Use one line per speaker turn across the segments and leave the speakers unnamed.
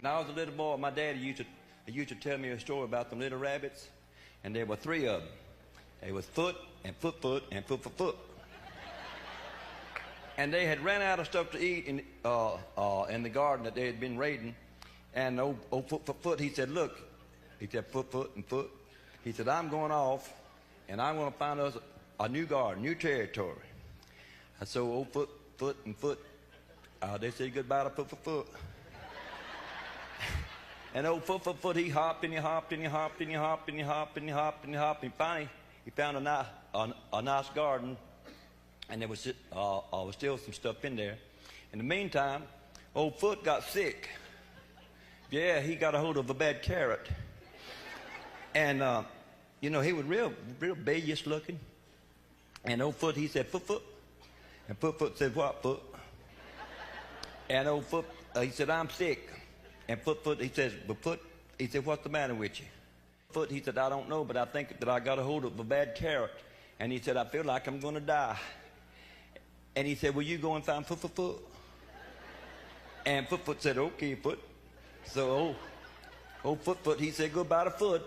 When I was a little boy, my daddy used to tell me a story about them little rabbits, and there were three of them. There was Foot and Foot and Foot. And they had ran out of stuff to eat in the garden that they had been raiding. And old Foot, he said, look, he said, Foot and Foot. He said, I'm going off, and I'm going to find us a new garden, new territory. And so old Foot and Foot, they said goodbye to Foot. And old Foot, he hopped and he hopped and he hopped and he hopped and he hopped and he hopped and he hopped, and finally he found a nice garden, and there was still some stuff in there. In the meantime, old Foot got sick. Yeah, he got a hold of a bad carrot. And, you know, he was real babyish looking. And old Foot, he said, Foot. And Foot said, what, Foot? And old Foot, he said, I'm sick. And Foot, he says, but Foot, he said, what's the matter with you? Foot, he said, I don't know, but I think that I got a hold of a bad carrot. And he said, I feel like I'm going to die. And he said, will you go and find Foot? And Foot said, okay, Foot. So old Foot, he said, goodbye to Foot.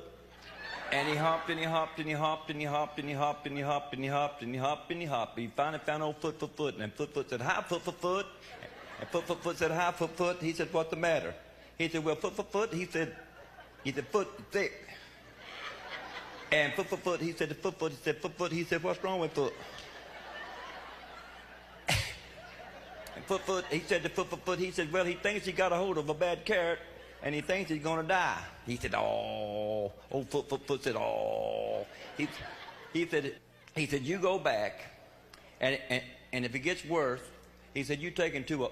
And he hopped and he hopped and he hopped and he hopped and he hopped and he hopped and he hopped and he hopped and he hopped. He finally found old Foot. And Foot said, hi, Foot. And Foot said, hi, Foot. He said, what's the matter? He said, well, Foot, he said, Foot, thick. And Foot, he said, Foot, he said, what's wrong with Foot? And Foot, he said to Foot, he said, well, he thinks he got a hold of a bad carrot, and he thinks he's going to die. He said, oh. Old Foot said, oh. He said, you go back, and if it gets worse, he said, you take him to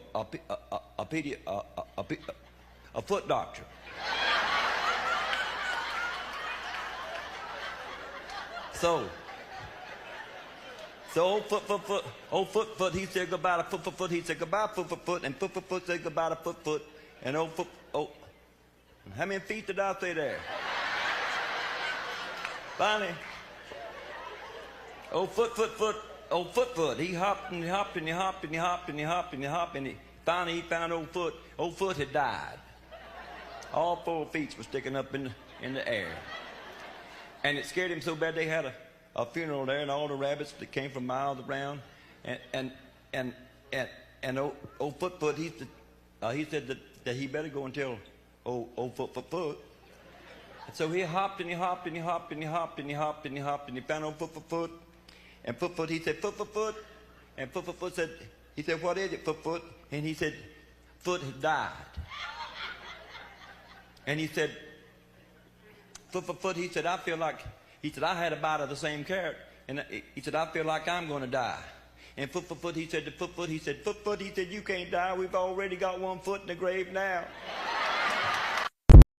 a foot doctor. So old Foot, he said goodbye to Foot. He said goodbye Foot, and Foot said goodbye to Foot, and old Foot. How many feet did I say there? Finally, old Foot, he hopped and he hopped and he hopped and he hopped and he hopped and he hopped, and finally he found old Foot. Old Foot had died. All 4 feet were sticking up in the air. And it scared him so bad they had a funeral there, and all the rabbits that came from miles around. And old Foot, he said that he better go and tell old Foot. And so he hopped and he hopped and he hopped and he hopped and he hopped and he hopped, and he found old Foot. And Foot, he said, Foot. And Foot said, he said, what is it, Foot? And he said, Foot has died. And he said, Foot, he said, I feel like, he said, I had a bite of the same carrot, and he said, I feel like I'm going to die. And Foot, he said to Foot, he said, Foot, he said, you can't die. We've already got 1 foot in the grave now.